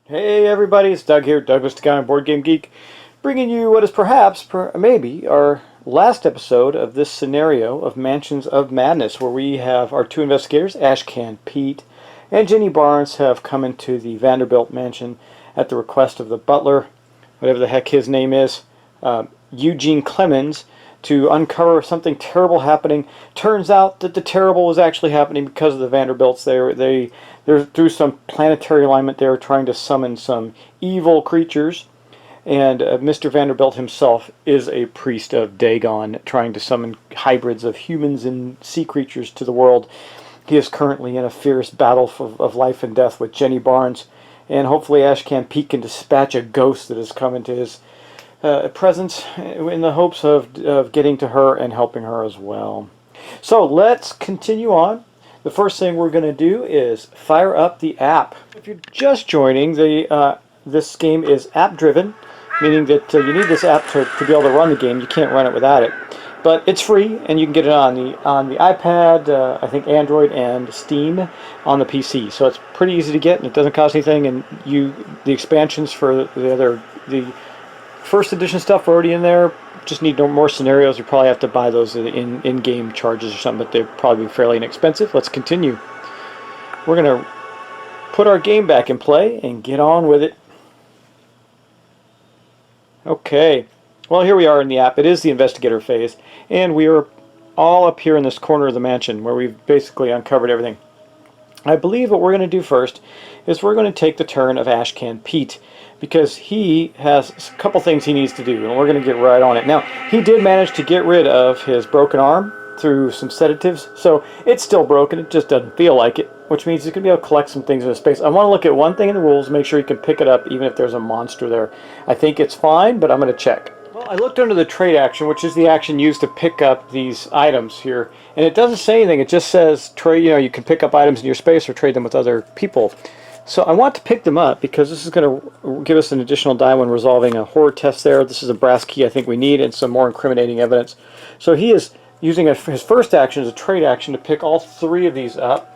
Hey everybody, it's Doug here, Douglas the Guy on Board Game Geek, bringing you what is perhaps, maybe, our last episode of this scenario of Mansions of Madness, where we have our two investigators, Ashcan Pete and Jenny Barnes, have come into the Vanderbilt mansion at the request of the butler, whatever the heck his name is, Eugene Clemens, to uncover something terrible happening. Turns out that the terrible was actually happening because of the Vanderbilts. They're through some planetary alignment. They were trying to summon some evil creatures, and Mr. Vanderbilt himself is a priest of Dagon, trying to summon hybrids of humans and sea creatures to the world. He is currently in a fierce battle of life and death with Jenny Barnes, and hopefully Ashcan Pete can dispatch a ghost that has come into his presence in the hopes of getting to her and helping her as well. So let's continue on. The first thing we're going to do is fire up the app. If you're just joining, this game is app-driven, meaning that you need this app to be able to run the game. You can't run it without it. But it's free, and you can get it on the iPad, I think Android, and Steam on the PC. So it's pretty easy to get, and it doesn't cost anything. And the expansions for the first edition stuff are already in there. Just need more scenarios. You probably have to buy those in-game charges or something, but they're probably fairly inexpensive. Let's continue. We're going to put our game back in play and get on with it. Okay. Well, here we are in the app. It is the investigator phase, and we are all up here in this corner of the mansion where we've basically uncovered everything. I believe what we're going to do first is we're going to take the turn of Ashcan Pete, because he has a couple things he needs to do, and we're going to get right on it. Now, he did manage to get rid of his broken arm through some sedatives, so it's still broken, it just doesn't feel like it, which means he's going to be able to collect some things in his space. I want to look at one thing in the rules, make sure he can pick it up even if there's a monster there. I think it's fine, but I'm going to check. Well, I looked under the trade action, which is the action used to pick up these items here, and it doesn't say anything. It just says trade. You can pick up items in your space or trade them with other people. So I want to pick them up because this is going to give us an additional die when resolving a horror test there. This is a brass key I think we need and some more incriminating evidence. So he is using his first action as a trade action to pick all three of these up.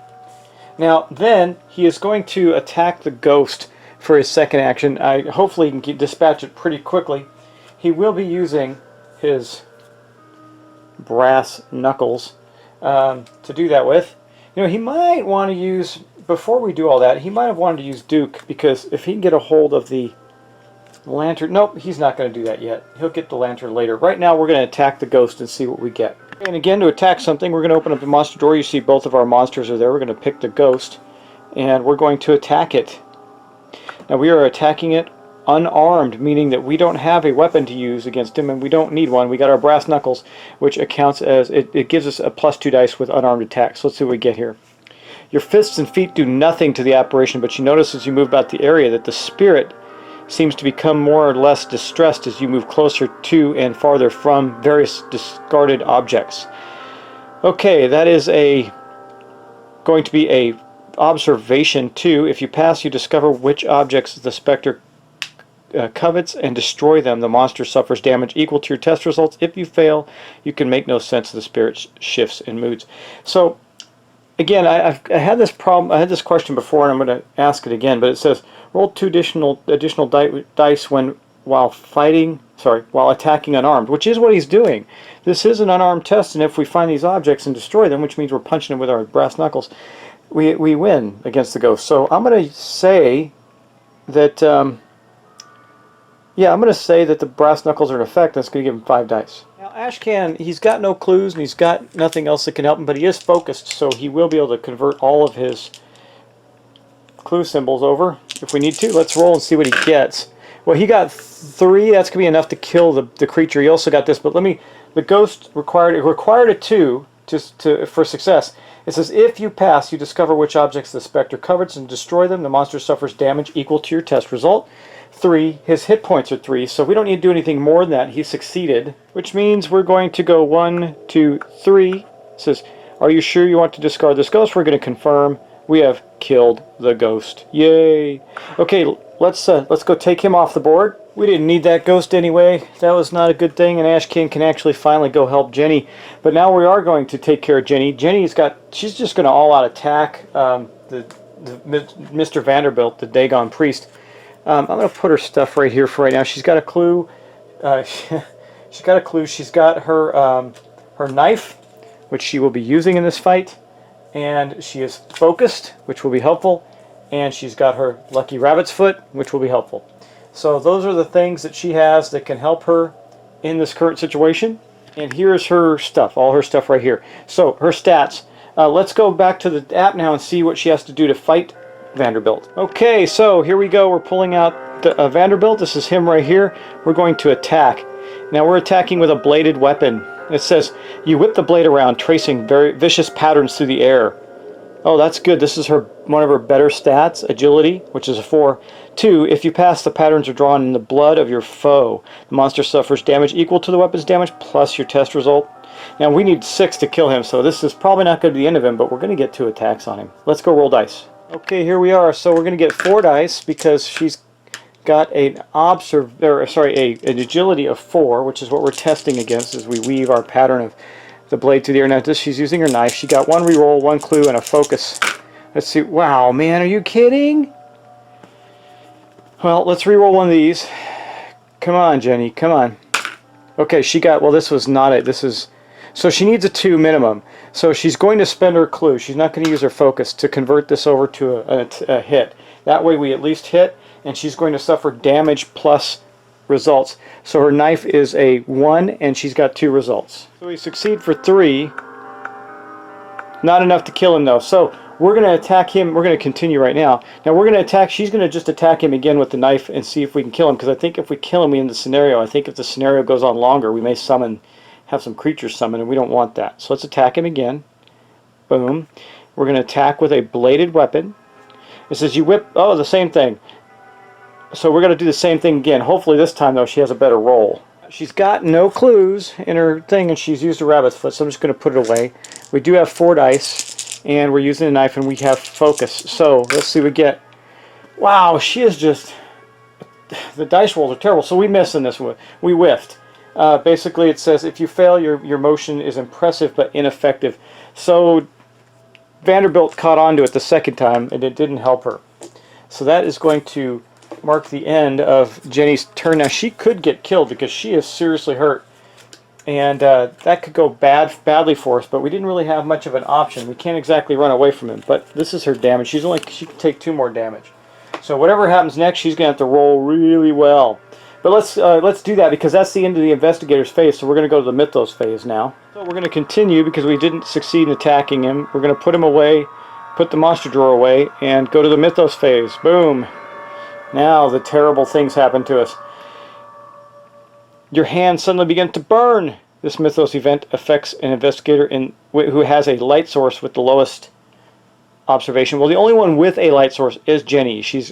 Now then he is going to attack the ghost for his second action. Hopefully he can dispatch it pretty quickly. He will be using his brass knuckles to do that with. He might want to use, before we do all that, he might have wanted to use Duke, because if he can get a hold of the lantern... Nope, he's not going to do that yet. He'll get the lantern later. Right now we're going to attack the ghost and see what we get. And again, to attack something, we're going to open up the monster door. You see both of our monsters are there. We're going to pick the ghost, and we're going to attack it. Now we are attacking it unarmed, meaning that we don't have a weapon to use against him, and we don't need one. We got our brass knuckles, which accounts as, it gives us a +2 dice with unarmed attacks. So let's see what we get here. Your fists and feet do nothing to the apparition, but you notice as you move about the area that the spirit seems to become more or less distressed as you move closer to and farther from various discarded objects. Okay, that is going to be a observation 2. If you pass, you discover which objects the specter covets and destroy them. The monster suffers damage equal to your test results. If you fail, you can make no sense of the spirit's shifts and moods. So again, I had this problem. I had this question before, and I'm going to ask it again. But it says roll 2 additional dice while attacking unarmed, which is what he's doing. This is an unarmed test, and if we find these objects and destroy them, which means we're punching them with our brass knuckles, we win against the ghost. So I'm going to say that. Yeah, I'm going to say that the brass knuckles are in effect, and it's going to give him 5 dice. Now, Ashcan, he's got no clues, and he's got nothing else that can help him, but he is focused, so he will be able to convert all of his clue symbols over if we need to. Let's roll and see what he gets. Well, he got 3. That's going to be enough to kill the creature. He also got this, but the ghost required a 2 for success. It says, if you pass, you discover which objects the specter covers and destroy them. The monster suffers damage equal to your test result. 3. His hit points are 3, so we don't need to do anything more than that. He succeeded, which means we're going to go 1, 2, 3. It says, are you sure you want to discard this ghost? We're going to confirm. We have killed the ghost. Yay! Okay, let's go take him off the board. We didn't need that ghost anyway. That was not a good thing, and Ashcan can actually finally go help Jenny. But now we are going to take care of Jenny. She's just going to all-out attack Mr. Vanderbilt, the Dagon priest. I'm going to put her stuff right here for right now. She's got a clue. She's got a clue. She's got her her knife, which she will be using in this fight, and she is focused, which will be helpful, and she's got her lucky rabbit's foot, which will be helpful. So those are the things that she has that can help her in this current situation. And here's her stuff, all her stuff right here. So her stats. Let's go back to the app now and see what she has to do to fight Vanderbilt. Okay, so here we go. We're pulling out the, Vanderbilt. This is him right here. We're going to attack. Now we're attacking with a bladed weapon. It says, you whip the blade around, tracing very vicious patterns through the air. Oh, that's good. This is one of her better stats, agility, which is a 4. 2, if you pass, the patterns are drawn in the blood of your foe. The monster suffers damage equal to the weapon's damage plus your test result. Now we need 6 to kill him, so this is probably not going to be the end of him, but we're going to get 2 attacks on him. Let's go roll dice. Okay, here we are. So we're going to get 4 dice because she's got an agility of 4, which is what we're testing against as we weave our pattern of the blade through the air. Now she's using her knife. She got 1 reroll, 1 clue, and a focus. Let's see. Wow, man, are you kidding? Well, let's reroll one of these. Come on, Jenny, come on. Okay, she got, well, this was not it. This is, so she needs a 2 minimum. So she's going to spend her clue. She's not going to use her focus to convert this over to a hit. That way we at least hit, and she's going to suffer damage plus results. So her knife is a 1, and she's got 2 results. So we succeed for 3. Not enough to kill him, though. So we're going to attack him. We're going to continue right now. Now we're going to attack. She's going to just attack him again with the knife and see if we can kill him. Because I think if we kill him, we end the scenario. I think if the scenario goes on longer, we may have some creatures summon, and we don't want that. So let's attack him again. Boom. We're going to attack with a bladed weapon. It says you whip. Oh, the same thing. So we're going to do the same thing again. Hopefully this time, though, she has a better roll. She's got no clues in her thing, and she's used a rabbit's foot, so I'm just going to put it away. We do have 4 dice, and we're using a knife, and we have focus. So let's see what we get. Wow, she is just... The dice rolls are terrible, so we miss in this one. We whiffed. Basically, it says, if you fail, your motion is impressive but ineffective. So Vanderbilt caught on to it the second time, and it didn't help her. So that is going to mark the end of Jenny's turn. Now she could get killed because she is seriously hurt, and that could go badly for us, but we didn't really have much of an option. We can't exactly run away from him, but this is her damage. She can take 2 more damage. So whatever happens next, she's gonna have to roll really well. But let's do that because that's the end of the investigator's phase. So we're gonna go to the mythos phase now. So we're gonna continue because we didn't succeed in attacking him. We're gonna put him away, put the monster drawer away, and go to the mythos phase. Boom. Now the terrible things happen to us. Your hands suddenly begin to burn. This mythos event affects an investigator who has a light source with the lowest observation. Well, the only one with a light source is Jenny. Is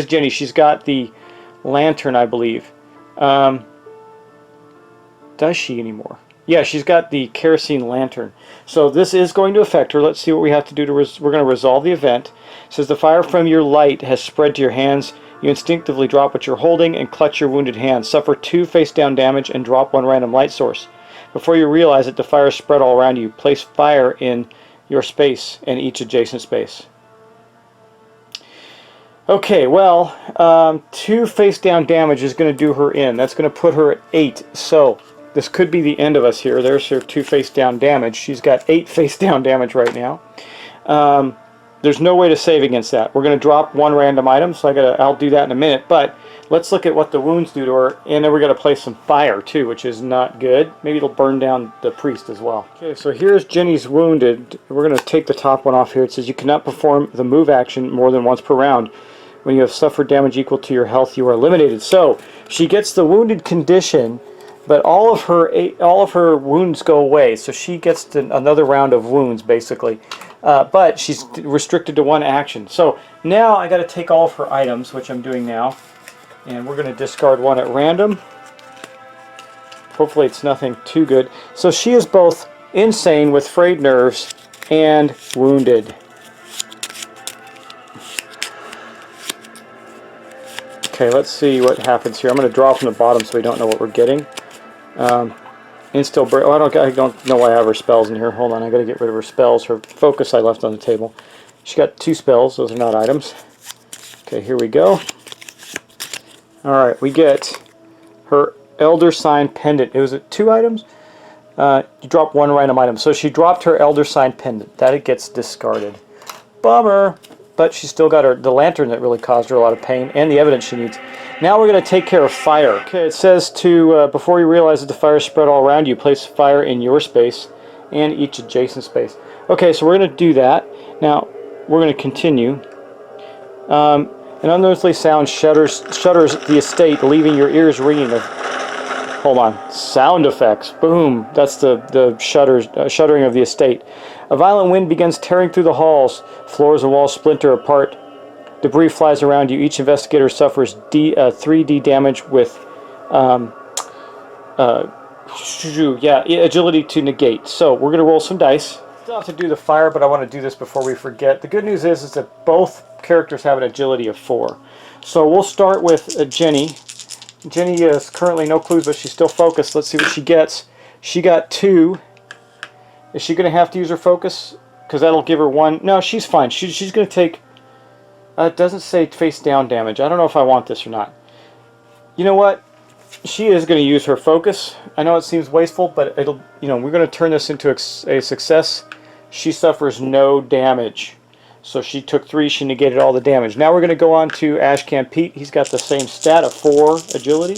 Jenny. She's got the lantern, I believe. Does she anymore? Yeah, she's got the kerosene lantern. So this is going to affect her. Let's see what we have to do. We're going to resolve the event. It says the fire from your light has spread to your hands. You instinctively drop what you're holding and clutch your wounded hand. Suffer 2 face-down damage and drop 1 random light source. Before you realize it, the fire is spread all around you. Place fire in your space and each adjacent space. Okay, well, 2 face-down damage is going to do her in. That's going to put her at 8. So this could be the end of us here. There's her 2 face-down damage. She's got 8 face-down damage right now. There's no way to save against that. We're going to drop 1 random item, so I'll do that in a minute. But let's look at what the wounds do to her, and then we're going to place some fire too, which is not good. Maybe it'll burn down the priest as well. Okay, so here's Jenny's wounded. We're going to take the top one off here. It says you cannot perform the move action more than once per round. When you have suffered damage equal to your health, you are eliminated. So she gets the wounded condition, but all of her wounds go away. So she gets another round of wounds basically. But she's restricted to 1 action. So now I got to take all of her items, which I'm doing now, and we're going to discard 1 at random. Hopefully it's nothing too good. So she is both insane with frayed nerves and wounded. Okay, let's see what happens here. I'm going to draw from the bottom so we don't know what we're getting. Instill break. Oh, I don't know why I have her spells in here. Hold on, I got to get rid of her spells. Her focus I left on the table. She got 2 spells. Those are not items. Okay, here we go. Alright, we get her Elder Sign Pendant. It was 2 items? You drop 1 random item. So she dropped her Elder Sign Pendant. That it gets discarded. Bummer! But she still got the lantern that really caused her a lot of pain, and the evidence she needs. Now we're going to take care of fire. Okay, it says to, before you realize that the fire is spread all around you, place fire in your space and each adjacent space. Okay, so we're going to do that. Now, we're going to continue. An unearthly sound shudders the estate, leaving your ears ringing. Hold on. Sound effects. Boom. That's the shuddering of the estate. A violent wind begins tearing through the halls. Floors and walls splinter apart. Debris flies around you. Each investigator suffers 3D damage with agility to negate. So we're going to roll some dice. Still have to do the fire, but I want to do this before we forget. The good news is that both characters have an agility of 4. So we'll start with Jenny. Jenny is currently no clues, but she's still focused. Let's see what she gets. She got 2. Is she going to have to use her focus? Because that'll give her 1. No, she's fine. She's going to take... it doesn't say face down damage. I don't know if I want this or not. You know what? She is going to use her focus. I know it seems wasteful, but it'll... we're going to turn this into a success. She suffers no damage. So she took 3, she negated all the damage. Now we're going to go on to Ashcan Pete. He's got the same stat of 4 agility.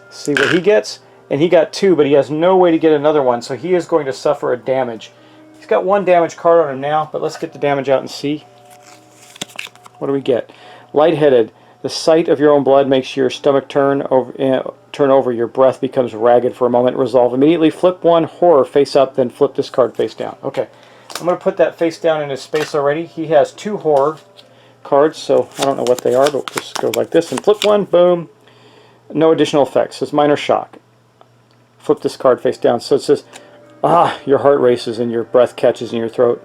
See what he gets. And he got 2, but he has no way to get another one, so he is going to suffer a damage. He's got 1 damage card on him now, but let's get the damage out and see. What do we get? Lightheaded. The sight of your own blood makes your stomach turn over. Your breath becomes ragged for a moment. Resolve immediately. Flip 1 horror face up, then flip this card face down. Okay. I'm going to put that face down in his space already. He has 2 horror cards, so I don't know what they are, but we'll just go like this and flip 1, boom. No additional effects. It's minor shock. Flip this card face down. So it says, your heart races and your breath catches in your throat.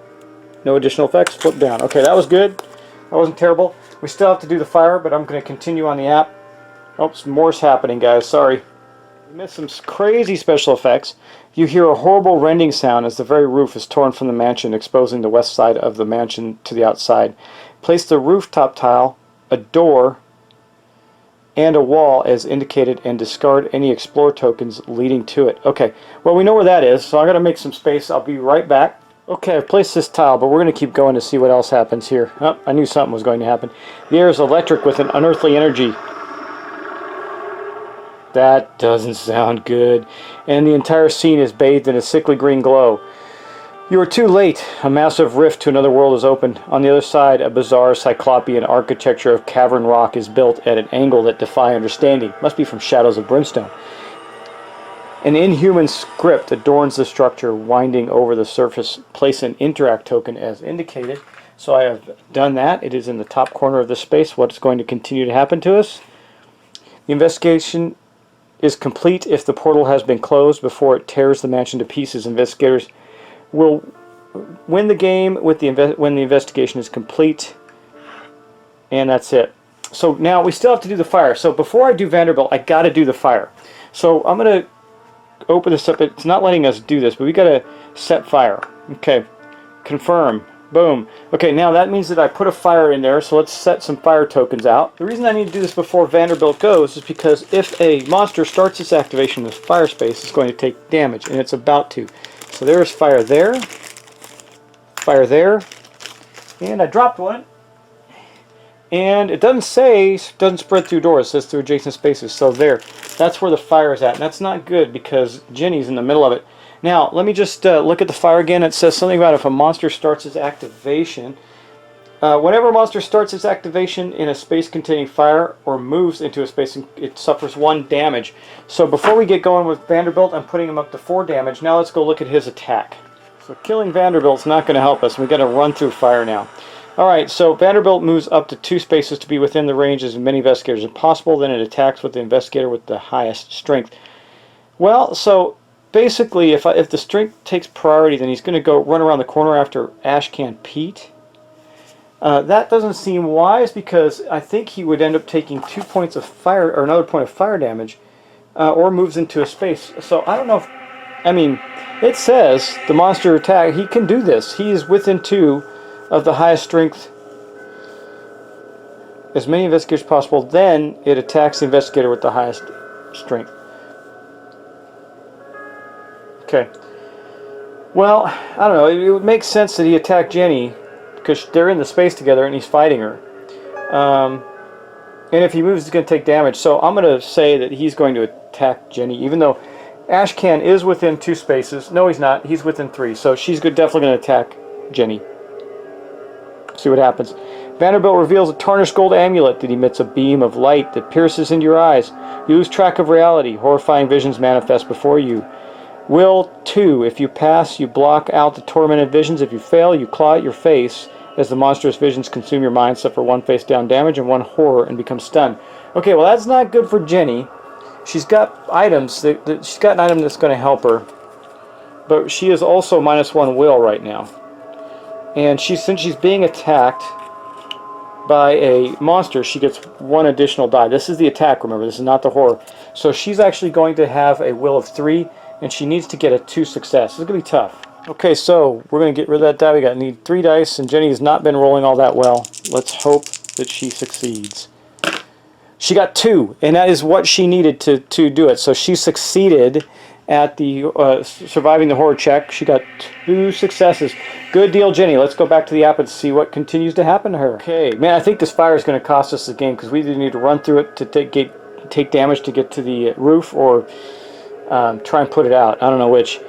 No additional effects. Flip down. Okay, that was good. That wasn't terrible. We still have to do the fire, but I'm going to continue on the app. Oh, some more's happening, guys. Sorry. We missed some crazy special effects. You hear a horrible rending sound as the very roof is torn from the mansion, exposing the west side of the mansion to the outside. Place the rooftop tile, a door, and a wall as indicated, and discard any explore tokens leading to it. Okay, well, we know where that is, so I'm going to make some space. I'll be right back. Okay, I've placed this tile, but we're going to keep going to see what else happens here. Oh, I knew something was going to happen. The air is electric with an unearthly energy. That doesn't sound good. And the entire scene is bathed in a sickly green glow. You are too late. A massive rift to another world is opened. On the other side, a bizarre cyclopean architecture of cavern rock is built at an angle that defies understanding. Must be from Shadows of Brimstone. An inhuman script adorns the structure, winding over the surface. Place an interact token as indicated. So I have done that. It is in the top corner of the space. What's going to continue to happen to us? The investigation is complete if the portal has been closed before it tears the mansion to pieces. Investigators will win the game with when the investigation is complete, and that's it. So now we still have to do the fire. So before I do Vanderbilt, I got to do the fire. So I'm going to open this up. It's not letting us do this, but we got to set fire. Okay, confirm. Boom. Okay, now that means that I put a fire in there, so let's set some fire tokens out. The reason I need to do this before Vanderbilt goes is because if a monster starts its activation in this fire space, it's going to take damage, and it's about to. So there's fire there, and I dropped one. And it doesn't say, doesn't spread through doors, it says through adjacent spaces. So there, that's where the fire is at. And that's not good because Jenny's in the middle of it. Now, let me just look at the fire again. It says something about if a monster starts its activation. Whenever a monster starts its activation in a space containing fire or moves into a space, it suffers 1 damage. So before we get going with Vanderbilt, I'm putting him up to 4 damage. Now let's go look at his attack. So killing Vanderbilt's not going to help us. We've got to run through fire now. Alright, so Vanderbilt moves up to 2 spaces to be within the range as many investigators as possible. Then it attacks with the investigator with the highest strength. Well, so basically, if the strength takes priority, then he's going to go run around the corner after Ashcan Pete. That doesn't seem wise because I think he would end up taking 2 points of fire, or another point of fire damage, or moves into a space. So I don't know if, I mean, it says the monster attack, he can do this. He is within 2 of the highest strength as many investigators as possible, then it attacks the investigator with the highest strength. Okay. Well, I don't know. It would make sense that he attacked Jenny because they're in the space together and he's fighting her. And if he moves, he's going to take damage. So I'm going to say that he's going to attack Jenny, even though Ashcan is within 2 spaces. No, he's not. He's within 3. So she's definitely going to attack Jenny. See what happens. Vanderbilt reveals a tarnished gold amulet that emits a beam of light that pierces into your eyes. You lose track of reality. Horrifying visions manifest before you. Will 2. If you pass, you block out the tormented visions. If you fail, you claw at your face as the monstrous visions consume your mind, suffer 1 face down damage and 1 horror, and become stunned. Okay, well that's not good for Jenny. She's got items. She's got an item that's going to help her, but she is also -1 will right now. And since she's being attacked by a monster, she gets 1 additional die. This is the attack, remember. This is not the horror. So she's actually going to have a will of 3, and she needs to get a 2 success. This is going to be tough. Okay, so we're going to get rid of that die. We need 3 dice, and Jenny has not been rolling all that well. Let's hope that she succeeds. She got 2, and that is what she needed to do it. So she succeeded at the surviving the horror check. She got 2 successes. Good deal, Jenny. Let's go back to the app and see what continues to happen to her. Okay, man, I think this fire is going to cost us the game because we either need to run through it to take damage to get to the roof, or try and put it out. I don't know which.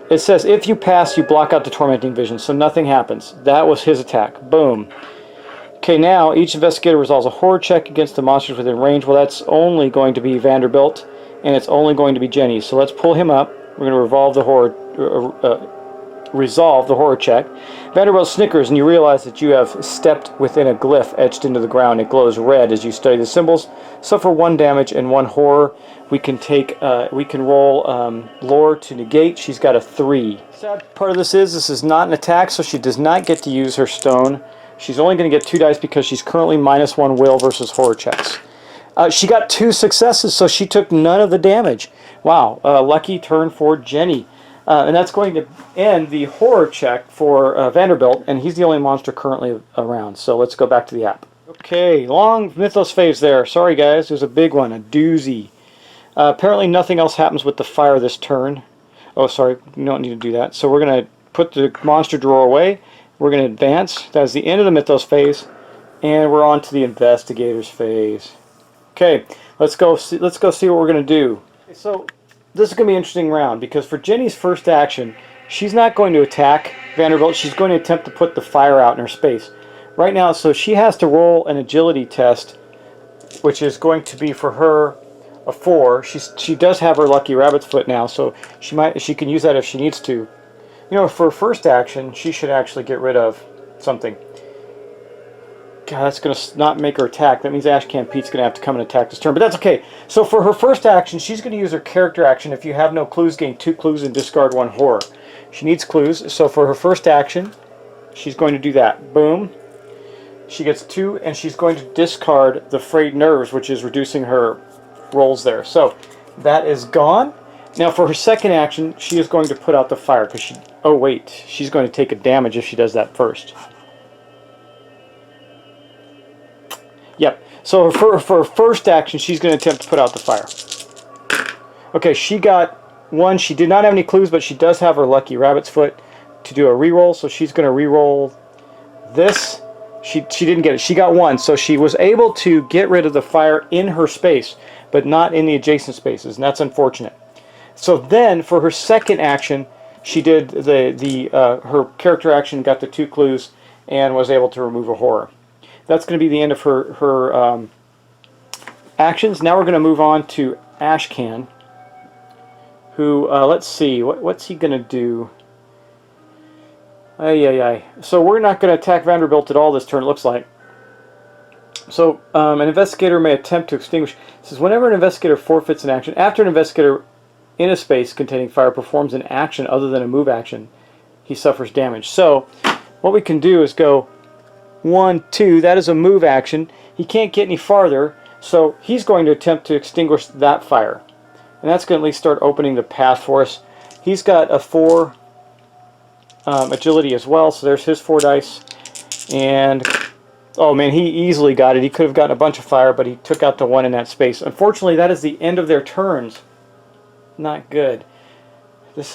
It says, if you pass, you block out the tormenting vision, so nothing happens. That was his attack. Boom. Okay, now each investigator resolves a horror check against the monsters within range. Well, that's only going to be Vanderbilt, and it's only going to be Jenny. So let's pull him up. We're going to resolve the horror check. Vanderbilt snickers, and you realize that you have stepped within a glyph etched into the ground. It glows red as you study the symbols. Suffer 1 damage and 1 horror. We can roll lore to negate. She's got a 3. Sad part of this is not an attack, so she does not get to use her stone. She's only going to get 2 dice because she's currently -1 will versus horror checks. She got 2 successes, so she took none of the damage. Wow, lucky turn for Jenny. And that's going to end the horror check for Vanderbilt, and he's the only monster currently around. So let's go back to the app. Okay, long mythos phase there. Sorry guys, there's a big one, a doozy. Apparently nothing else happens with the fire this turn. Oh, sorry, we don't need to do that. So we're going to put the monster drawer away. We're going to advance. That is the end of the mythos phase, and we're on to the investigators phase. Okay, let's go see what we're going to do. So this is going to be an interesting round because for Jenny's first action, she's not going to attack Vanderbilt. She's going to attempt to put the fire out in her space. Right now, so she has to roll an agility test, which is going to be for her a 4. She does have her lucky rabbit's foot now, so she can use that if she needs to. You know, for her first action, she should actually get rid of something. God, that's going to not make her attack. That means Ashcan Pete's going to have to come and attack this turn, but that's okay. So for her first action, she's going to use her character action. If you have no clues, gain 2 clues and discard 1 horror. She needs clues, so for her first action, she's going to do that. Boom. She gets 2, and she's going to discard the frayed nerves, which is reducing her rolls there. So that is gone. Now for her second action, she is going to put out the fire because oh wait, she's going to take a damage if she does that first. Yep. So for her first action, she's going to attempt to put out the fire. Okay, she got 1. She did not have any clues, but she does have her lucky rabbit's foot to do a reroll. So she's going to reroll this. She didn't get it. She got 1, so she was able to get rid of the fire in her space, but not in the adjacent spaces, and that's unfortunate. So then, for her second action, she did her character action, got the 2 clues, and was able to remove a horror. That's going to be the end of her actions. Now we're going to move on to Ashcan, who, let's see, what's he going to do? So we're not going to attack Vanderbilt at all this turn, it looks like. So an investigator may attempt to extinguish. It says, whenever an investigator forfeits an action, after an investigator in a space containing fire performs an action other than a move action, he suffers damage. So what we can do is go 1, 2. That is a move action. He can't get any farther, so he's going to attempt to extinguish that fire. And that's going to at least start opening the path for us. He's got a 4 agility as well, so there's his 4 dice. And Oh man, he easily got it. He could have gotten a bunch of fire, but he took out the one in that space. Unfortunately, that is the end of their turns. Not good.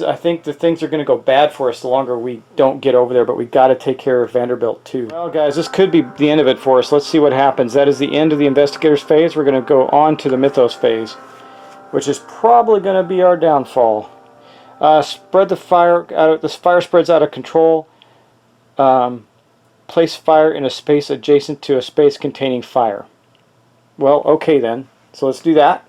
I think the things are going to go bad for us the longer we don't get over there, but we got to take care of Vanderbilt too. Well guys, this could be the end of it for us. Let's see what happens. That is the end of the investigators phase. We're going to go on to the mythos phase, which is probably going to be our downfall. Spread the fire out. This fire spreads out of control. Place fire in a space adjacent to a space containing fire. Well, okay then. So let's do that.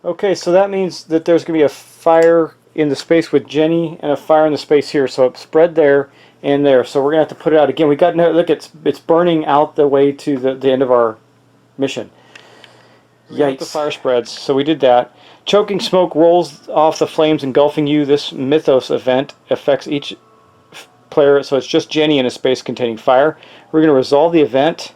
Okay, so that means that there's going to be a fire in the space with Jenny and a fire in the space here. So it's spread there and there. So we're going to have to put it out again. We got no, look, it's burning out the way to the end of our mission. Yikes. The fire spreads. So we did that. Choking smoke rolls off the flames engulfing you. This mythos event affects each player, so it's just Jenny in a space containing fire. We're going to resolve the event.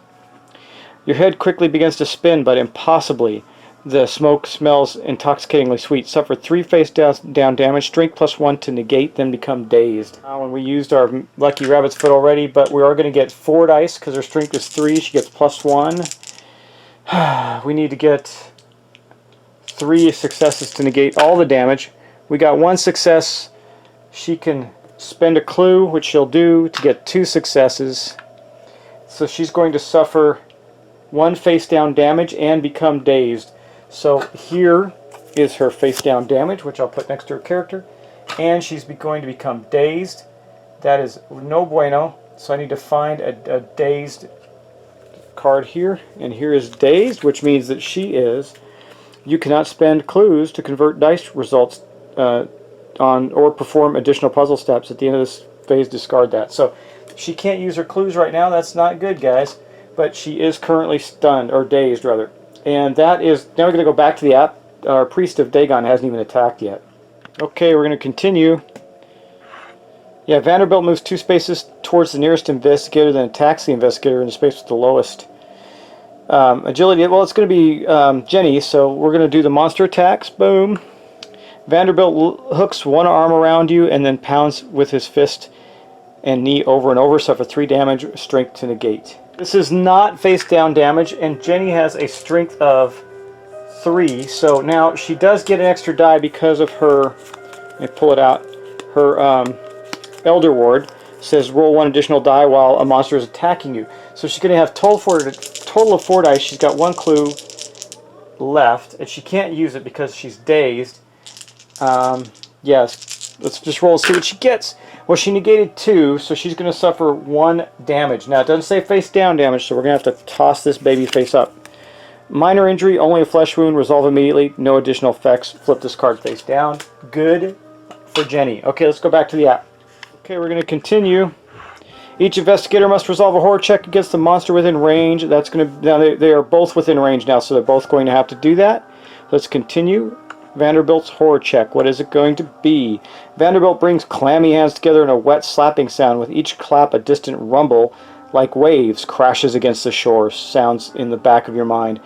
Your head quickly begins to spin, but impossibly. The smoke smells intoxicatingly sweet. Suffer 3 face down damage. Strength +1 to negate, then become dazed. And we used our lucky rabbit's foot already, but we are going to get 4 dice because her strength is 3. She gets +1. We need to get 3 successes to negate all the damage. We got 1 success. She can spend a clue, which she'll do, to get 2 successes. So she's going to suffer 1 face down damage and become dazed. So here is her face down damage, which I'll put next to her character, and she's going to become dazed. That is no bueno. So I need to find a dazed card here, and here is dazed, which means that she is. You cannot spend clues to convert dice results on or perform additional puzzle steps. At the end of this phase, discard that. So she can't use her clues right now. That's not good, guys. But she is currently stunned, or dazed rather. And that is, now we're going to go back to the app. Our Priest of Dagon hasn't even attacked yet. Okay, we're going to continue. Yeah, Vanderbilt moves 2 spaces towards the nearest investigator, then attacks the investigator in the space with the lowest agility. Well, it's going to be Jenny, so we're going to do the monster attacks. Boom. Vanderbilt hooks one arm around you and then pounds with his fist and knee over and over. Suffer 3 damage, strength to negate. This is not face down damage, and Jenny has a strength of 3, so now she does get an extra die because of her, let me pull it out, her Elder Ward says roll 1 additional die while a monster is attacking you. So she's going to have total of 4 dice. She's got 1 clue left, and she can't use it because she's dazed. Yes, let's just roll and see what she gets. Well, she negated 2, so she's going to suffer 1 damage. Now, it doesn't say face down damage, so we're going to have to toss this baby face up. Minor injury, only a flesh wound, resolve immediately, no additional effects. Flip this card face down. Good for Jenny. Okay, let's go back to the app. Okay, we're going to continue. Each investigator must resolve a horror check against the monster within range. That's going to, now they are both within range now, so they're both going to have to do that. Let's continue. Vanderbilt's horror check. What is it going to be? Vanderbilt brings clammy hands together in a wet slapping sound. With each clap, a distant rumble, like waves, crashes against the shore. Sounds in the back of your mind.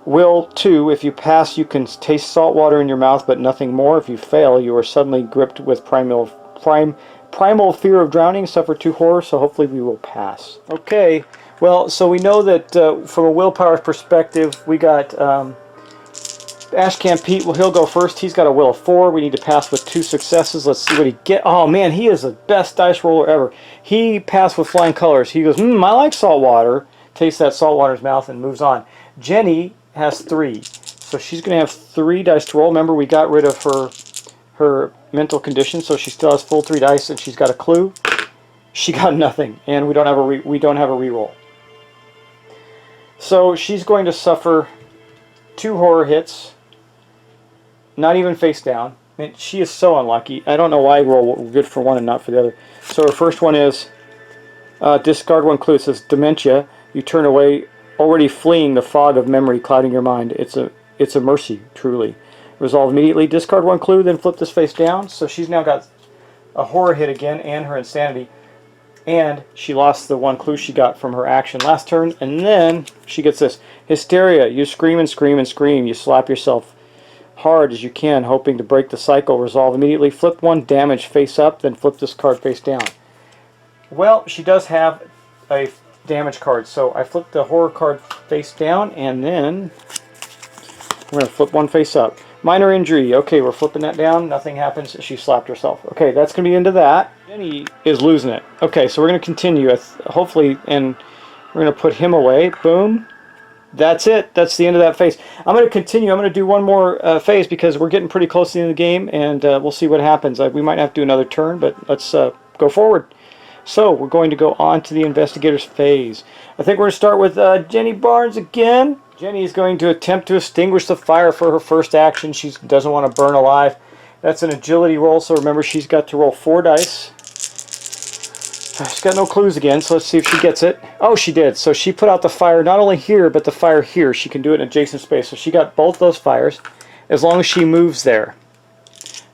Will 2. If you pass, you can taste salt water in your mouth, but nothing more. If you fail, you are suddenly gripped with primal fear of drowning. Suffer 2 horror, so hopefully we will pass. Okay. Well, so we know that from a willpower perspective, we got Ashcan Pete. Well, he'll go first. He's got a will of 4. We need to pass with 2 successes. Let's see what he get. Oh man, he is the best dice roller ever. He passed with flying colors. He goes, I like salt water. Tastes that salt water in his mouth and moves on. Jenny has 3, so she's going to have 3 dice to roll. Remember, we got rid of her mental condition, so she still has full 3 dice, and she's got a clue. She got nothing, and we don't have a reroll. So she's going to suffer 2 horror hits. Not even face down. I mean, she is so unlucky. I don't know why I roll good for one and not for the other. So her first one is discard 1 clue. It says dementia. You turn away, already fleeing the fog of memory clouding your mind. It's a mercy, truly. Resolve immediately. Discard 1 clue, then flip this face down. So she's now got a horror hit again and her insanity. And she lost the 1 clue she got from her action last turn. And then she gets this. Hysteria. You scream and scream and scream. You slap yourself hard as you can, hoping to break the cycle. Resolve immediately. Flip 1 damage face up, then flip this card face down. Well, she does have a damage cards. So I flipped the horror card face down, and then we're going to flip one face up. Minor injury. Okay, we're flipping that down. Nothing happens. She slapped herself. Okay, that's going to be into that. Jenny is losing it. Okay, so we're going to continue with, hopefully, and we're going to put him away. Boom. That's it. That's the end of that phase. I'm going to continue. I'm going to do one more phase because we're getting pretty close to the end of the game, and we'll see what happens. We might have to do another turn, but let's go forward. So we're going to go on to the investigator's phase. I think we're going to start with Jenny Barnes again. Jenny is going to attempt to extinguish the fire for her first action. She doesn't want to burn alive. That's an agility roll, so remember she's got to roll 4 dice. She's got no clues again, so let's see if she gets it. Oh, she did. So she put out the fire not only here, but the fire here. She can do it in adjacent space. So she got both those fires as long as she moves there.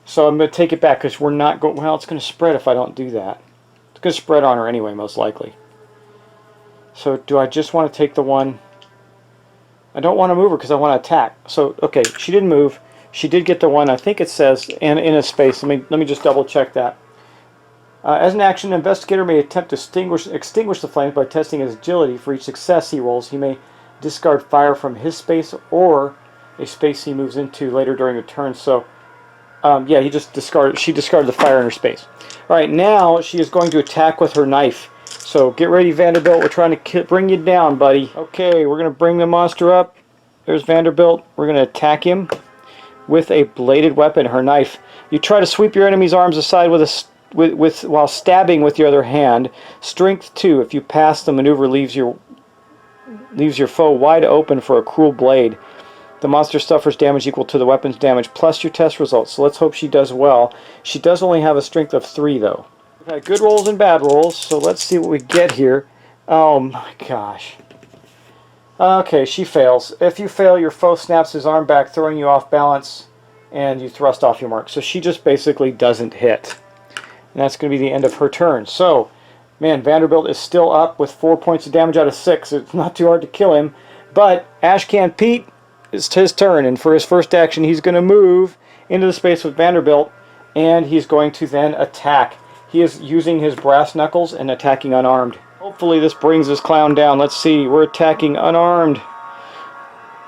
So I'm going to take it back because we're not going... Well, it's going to spread if I don't do that. It's going to spread on her anyway, most likely. So do I just want to take the one... I don't want to move her because I want to attack. So, okay, she didn't move. She did get the one, I think it says, in a space. Let me just double check that. As an action, an investigator may attempt to extinguish the flames by testing his agility. For each success he rolls, he may discard fire from his space or a space he moves into later during the turn. So, yeah, she discarded the fire in her space. All right, now she is going to attack with her knife. So get ready, Vanderbilt. We're trying to bring you down, buddy. Okay, we're going to bring the monster up. There's Vanderbilt. We're going to attack him with a bladed weapon, her knife. You try to sweep your enemy's arms aside while stabbing with your other hand. Strength 2. If you pass, the maneuver leaves your foe wide open for a cruel blade. The monster suffers damage equal to the weapon's damage plus your test results. So let's hope she does well. She does only have a strength of 3, though. We've had good rolls and bad rolls, so let's see what we get here. Oh my gosh. Okay, she fails. If you fail, your foe snaps his arm back, throwing you off balance, and you thrust off your mark. So she just basically doesn't hit. And that's going to be the end of her turn. So, man, Vanderbilt is still up with 4 points of damage out of 6. It's not too hard to kill him. But Ashcan Pete, it's his turn, and for his first action, he's going to move into the space with Vanderbilt, and he's going to then attack. He is using his brass knuckles and attacking unarmed. Hopefully this brings this clown down. Let's see. We're attacking unarmed.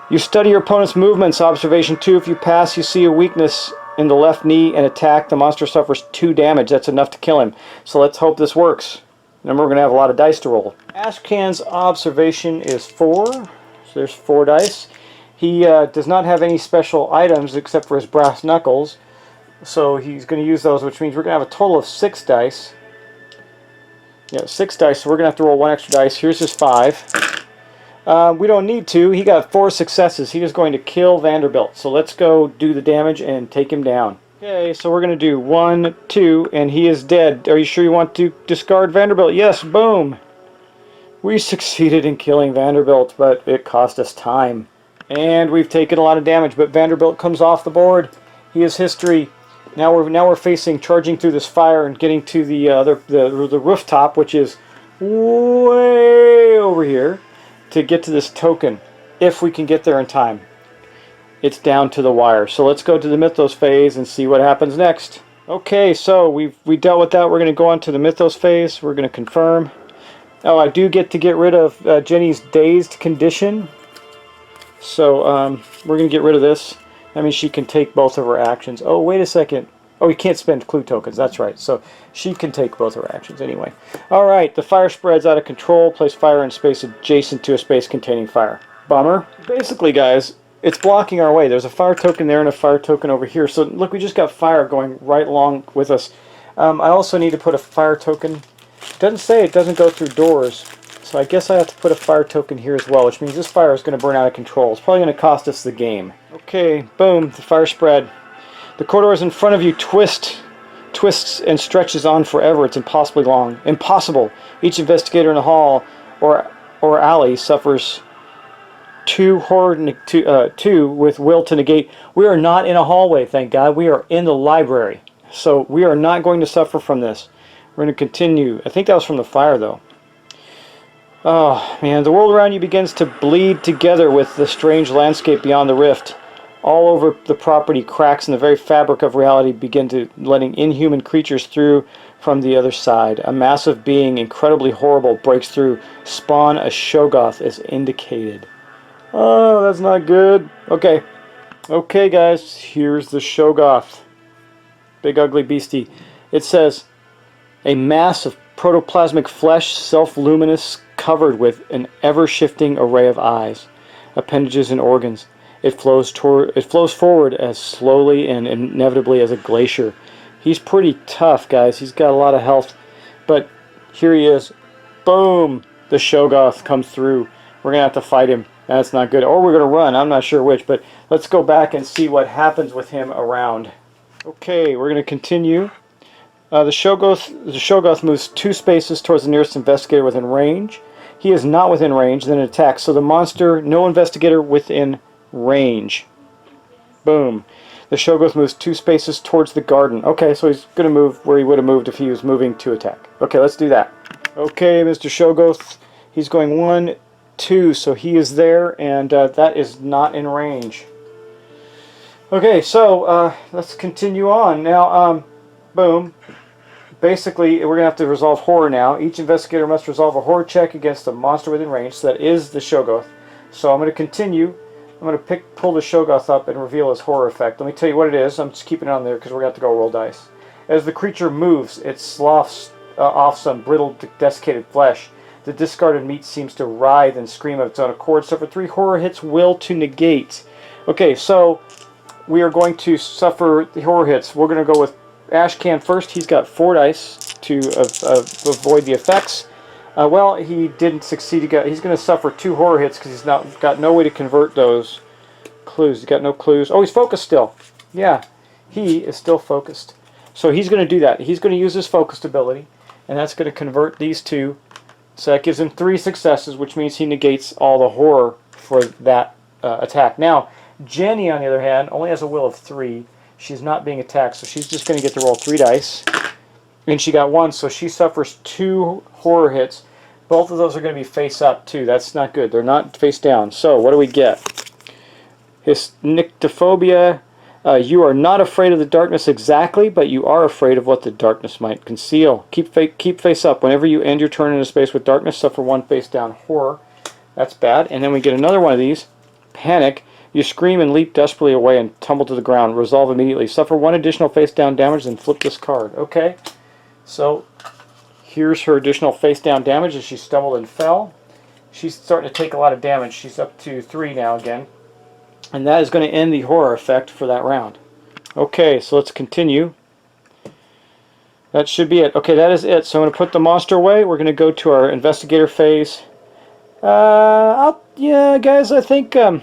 You study your opponent's movements. Observation 2. If you pass, you see a weakness in the left knee and attack. The monster suffers 2 damage. That's enough to kill him. So let's hope this works. Remember, we're going to have a lot of dice to roll. Ashcan's observation is 4. So there's 4 dice. He does not have any special items except for his brass knuckles. So he's going to use those, which means we're going to have a total of 6 dice. Yeah, 6 dice, so we're going to have to roll 1 extra dice. Here's his 5. We don't need to. He got 4 successes. He is going to kill Vanderbilt. So let's go do the damage and take him down. Okay, so we're going to do 1, 2, and he is dead. Are you sure you want to discard Vanderbilt? Yes, boom. We succeeded in killing Vanderbilt, but it cost us time. And we've taken a lot of damage, but Vanderbilt comes off the board. He is history. Now we're facing charging through this fire and getting to the rooftop, which is way over here, to get to this token, if we can get there in time. It's down to the wire. So let's go to the mythos phase and see what happens next. Okay, so we dealt with that. We're going to go on to the mythos phase. We're going to confirm. Oh, I do get to get rid of Jenny's dazed condition. So we're going to get rid of this. That means she can take both of her actions. Oh, wait a second. Oh, you can't spend clue tokens. That's right. So she can take both her actions anyway. All right, the fire spreads out of control. Place fire in space adjacent to a space containing fire. Bummer. Basically, guys, it's blocking our way. There's a fire token there and a fire token over here. So look, we just got fire going right along with us. I also need to put a fire token. It doesn't say it doesn't go through doors. So I guess I have to put a fire token here as well, which means this fire is going to burn out of control. It's probably going to cost us the game. Okay, boom, the fire spread. The corridors in front of you twists and stretches on forever. It's impossibly long. Impossible. Each investigator in the hall or alley suffers 2 with will to negate. We are not in a hallway, thank God. We are in the library. So we are not going to suffer from this. We're going to continue. I think that was from the fire, though. Oh, man, the world around you begins to bleed together with the strange landscape beyond the rift. all over the property. Cracks in the very fabric of reality begin to letting inhuman creatures through from the other side. A massive being, incredibly horrible, breaks through. Spawn a Shoggoth as indicated. Oh, that's not good. Okay. Okay, guys. Here's the Shoggoth. Big ugly beastie. It says, a mass of protoplasmic flesh, self-luminous, covered with an ever-shifting array of eyes, appendages, and organs. It flows forward as slowly and inevitably as a glacier. He's pretty tough, guys. He's got a lot of health. But here he is. Boom! The Shoggoth comes through. We're going to have to fight him. That's not good. Or we're going to run. I'm not sure which. But let's go back and see what happens with him around. Okay, we're going to continue. The Shoggoth moves 2 spaces towards the nearest investigator within range. He is not within range, then it attacks. So the monster, no investigator within range. Boom. The Shoggoth moves 2 spaces towards the garden. Okay, so he's going to move where he would have moved if he was moving to attack. Okay, let's do that. Okay, Mr. Shoggoth, he's going 1, 2, so he is there, and that is not in range. Okay, so let's continue on. Now, boom. Basically, we're going to have to resolve horror now. Each investigator must resolve a horror check against a monster within range, so that is the Shoggoth. So I'm going to continue. I'm going to pull the Shoggoth up and reveal his horror effect. Let me tell you what it is. I'm just keeping it on there because we're going to have to go roll dice. As the creature moves, it sloughs off some brittle, desiccated flesh. The discarded meat seems to writhe and scream of its own accord. Suffer 3 horror hits, will to negate. Okay, so we are going to suffer the horror hits. We're going to go with Ashcan first. He's got 4 dice to avoid the effects. Well, he didn't succeed. He's going to suffer 2 horror hits because he's got no way to convert those clues. He's got no clues. Oh, he's focused still. Yeah, he is still focused. So he's going to do that. He's going to use his focused ability, and that's going to convert these 2. So that gives him 3 successes, which means he negates all the horror for that attack. Now, Jenny, on the other hand, only has a will of 3. She's not being attacked, so she's just going to get to roll 3 dice. And she got 1, so she suffers 2 horror hits. Both of those are going to be face up, too. That's not good. They're not face down. So, what do we get? His nyctophobia. You are not afraid of the darkness exactly, but you are afraid of what the darkness might conceal. Keep face up. Whenever you end your turn in a space with darkness, suffer 1 face down horror. That's bad. And then we get another one of these. Panic. You scream and leap desperately away and tumble to the ground. Resolve immediately. Suffer 1 additional face down damage, then flip this card. Okay. So, here's her additional face down damage as she stumbled and fell. She's starting to take a lot of damage. She's up to 3 now again. And that is going to end the horror effect for that round. Okay, so let's continue. That should be it. Okay, that is it. So I'm going to put the monster away. We're going to go to our investigator phase. Yeah, guys, I think we're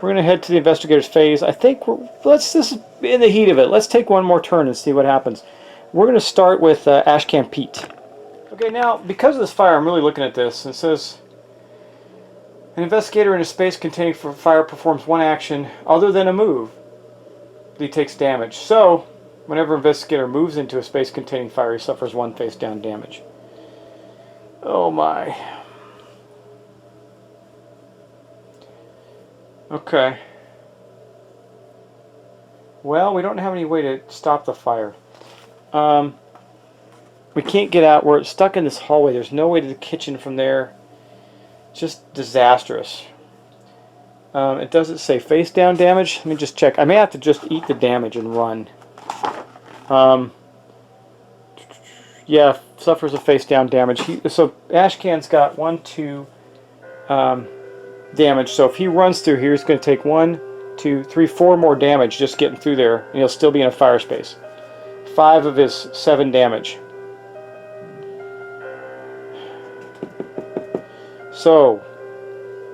going to head to the investigator's phase. I think this is in the heat of it. Let's take one more turn and see what happens. We're going to start with Ashcan Pete. Okay, now, because of this fire, I'm really looking at this. It says, an investigator in a space containing fire performs 1 action other than a move. He takes damage. So, whenever an investigator moves into a space containing fire, he suffers 1 face down damage. Oh my. Okay. Well, we don't have any way to stop the fire. We can't get out. We're stuck in this hallway. There's no way to the kitchen from there. Just disastrous. It doesn't say face down damage. Let me just check. I may have to just eat the damage and run. Yeah, suffers a face down damage. So Ashcan's got 1, 2 damage. So if he runs through here, he's going to take 1, 2, 3, 4 more damage just getting through there, and he'll still be in a fire space. 5 of his 7 damage. So,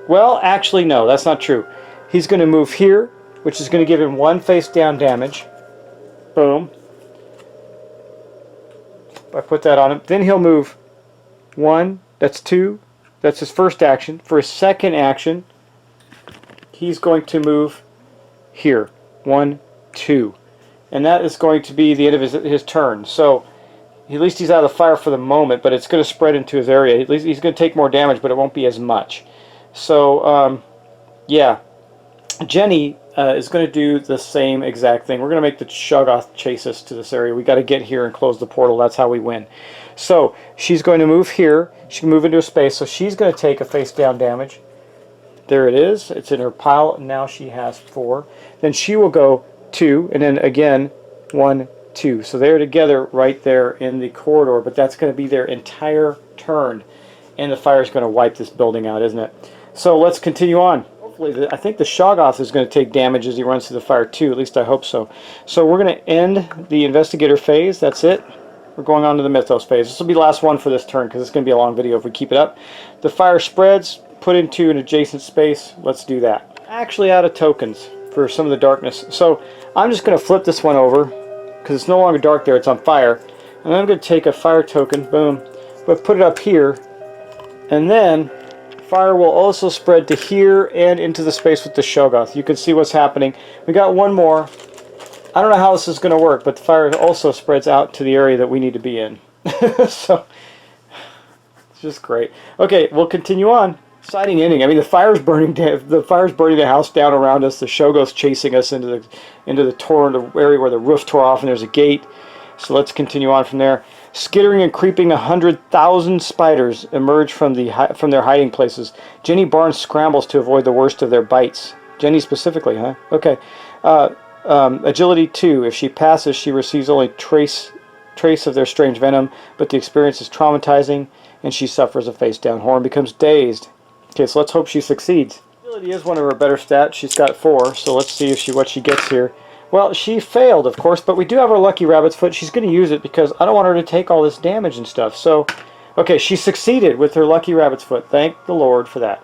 well, actually, no, that's not true. He's going to move here, which is going to give him 1 face down damage. Boom. I put that on him. Then he'll move 1, that's 2, that's his first action. For his second action, he's going to move here. 1, 2. And that is going to be the end of his turn. So, at least he's out of the fire for the moment, but it's going to spread into his area. At least he's going to take more damage, but it won't be as much. So, yeah. Jenny is going to do the same exact thing. We're going to make the Shoggoth chase us to this area. We got to get here and close the portal. That's how we win. So she's going to move here. She can move into a space. So she's going to take a face down damage. There it is. It's in her pile. Now she has 4. Then she will go 2, and then again 1, 2. So they're together right there in the corridor. But that's going to be their entire turn, and the fire is going to wipe this building out, isn't it? So let's continue on. Hopefully, I think the Shoggoth is going to take damage as he runs through the fire too. At least I hope so. So we're going to end the investigator phase. That's it. We're going on to the mythos phase. This will be the last one for this turn because it's going to be a long video if we keep it up. The fire spreads. Put into an adjacent space. Let's do that. Actually out of tokens for some of the darkness. So I'm just going to flip this one over because it's no longer dark there. It's on fire. And I'm going to take a fire token. Boom. But put it up here. And then fire will also spread to here and into the space with the Shoggoth. You can see what's happening. We got one more. I don't know how this is going to work, but the fire also spreads out to the area that we need to be in. So it's just great. Okay, we'll continue on. Exciting ending. I mean, the fire's burning. The fire's burning the house down around us. The Shoggoth's chasing us into the area where the roof tore off, and there's a gate. So let's continue on from there. Skittering and creeping, 100,000 spiders emerge from their hiding places. Jenny Barnes scrambles to avoid the worst of their bites. Jenny specifically, huh? Okay. Agility 2. If she passes, she receives only trace of their strange venom, but the experience is traumatizing, and she suffers a face-down horror and becomes dazed. Okay, so let's hope she succeeds. Agility is one of her better stats. She's got 4, so let's see what she gets here. Well, she failed, of course, but we do have our lucky rabbit's foot. She's going to use it because I don't want her to take all this damage and stuff. So, okay, she succeeded with her lucky rabbit's foot. Thank the Lord for that.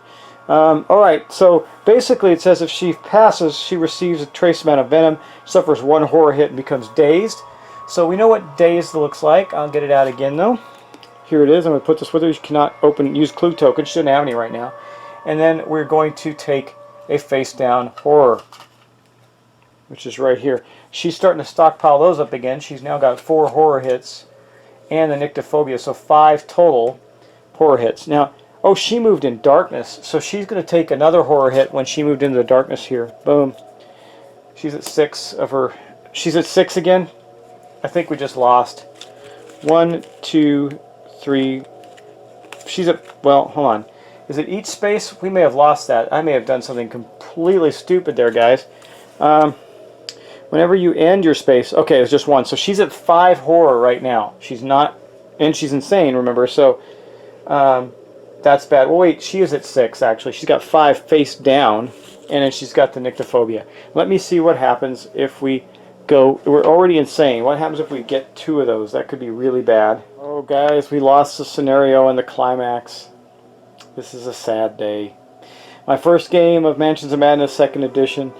Alright, so basically it says if she passes, she receives a trace amount of venom, suffers 1 horror hit, and becomes dazed. So we know what dazed looks like. I'll get it out again, though. Here it is. I'm going to put this with her. She cannot use clue tokens. She doesn't have any right now. And then we're going to take a face-down horror, which is right here. She's starting to stockpile those up again. She's now got 4 horror hits and the nyctophobia, so 5 total horror hits. Now, oh, she moved in darkness, so she's going to take another horror hit when she moved into the darkness here. Boom. She's at 6 of her... She's at 6 again? I think we just lost. 1, 2, 3... She's at... Well, hold on. Is it each space? We may have lost that. I may have done something completely stupid there, guys. Whenever you end your space... Okay, it was just 1. So she's at 5 horror right now. She's not... And she's insane, remember? So... that's bad. Well, wait, she is at 6, actually. She's got 5 face down, and then she's got the nyctophobia. Let me see what happens if we go... We're already insane. What happens if we get 2 of those? That could be really bad. Oh, guys, we lost the scenario in the climax. This is a sad day. My first game of Mansions of Madness 2nd edition.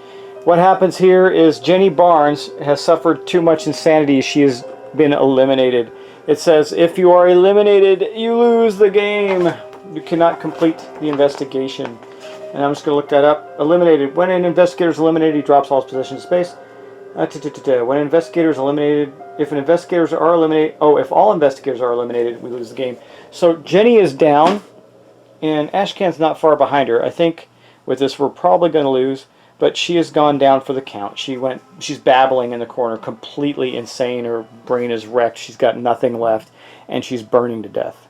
What happens here is Jenny Barnes has suffered too much insanity. She has been eliminated. It says, if you are eliminated, you lose the game. You cannot complete the investigation. And I'm just going to look that up. Eliminated. When an investigator is eliminated, he drops all his possessions in space. When an investigator is eliminated, if all investigators are eliminated, we lose the game. So Jenny is down, and Ashcan's not far behind her. I think with this we're probably going to lose, but she has gone down for the count. She's babbling in the corner, completely insane. Her brain is wrecked. She's got nothing left, and she's burning to death.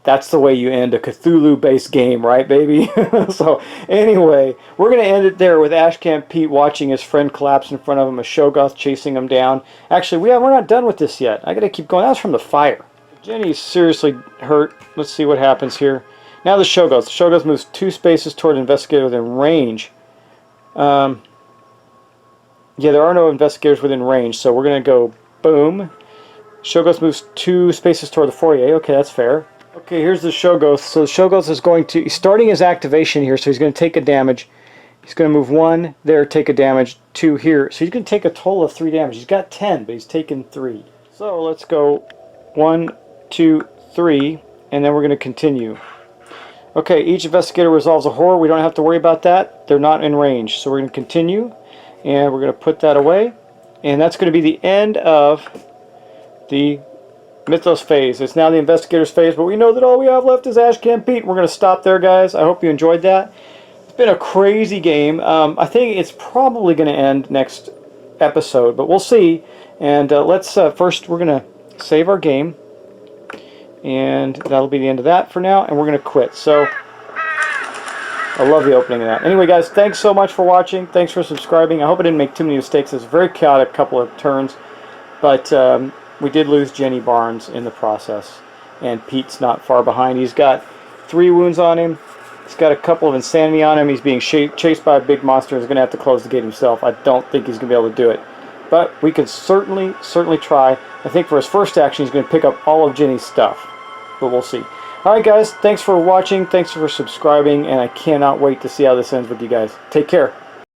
That's the way you end a Cthulhu-based game, right, baby? So, anyway, we're going to end it there with Ashcan Pete watching his friend collapse in front of him, a Shoggoth chasing him down. Actually, we're not done with this yet. I got to keep going. That was from the fire. Jenny's seriously hurt. Let's see what happens here. Now the Shoggoth. The Shoggoth moves 2 spaces toward an investigator within range. Yeah, there are no investigators within range, so we're going to go boom. Shoggoth moves 2 spaces toward the foyer. Okay, that's fair. Okay, here's the Shoggoth. So the Shoggoth is going to... He's starting his activation here, so he's going to take a damage. He's going to move 1 there, take a damage, 2 here. So he's going to take a total of 3 damage. He's got 10, but he's taken 3. So let's go 1, 2, 3, and then we're going to continue. Okay, each investigator resolves a horror. We don't have to worry about that. They're not in range. So we're going to continue, and we're going to put that away. And that's going to be the end of the mythos phase. It's now the investigators phase, but we know that all we have left is Ashcan Pete. We're going to stop there, guys. I hope you enjoyed that. been a crazy game. I think it's probably going to end next episode, but we'll see. And let's first, we're going to save our game. And that'll be the end of that for now. And we're going to quit. So I love the opening of that. Anyway, guys, thanks so much for watching. Thanks for subscribing. I hope I didn't make too many mistakes. It was a very chaotic couple of turns. But we did lose Jenny Barnes in the process. And Pete's not far behind. He's got 3 wounds on him. He's got a couple of insanity on him. He's being chased by a big monster. He's going to have to close the gate himself. I don't think he's going to be able to do it. But we could certainly try. I think for his first action, he's going to pick up all of Jenny's stuff. But we'll see. Alright guys, thanks for watching. Thanks for subscribing. And I cannot wait to see how this ends with you guys. Take care.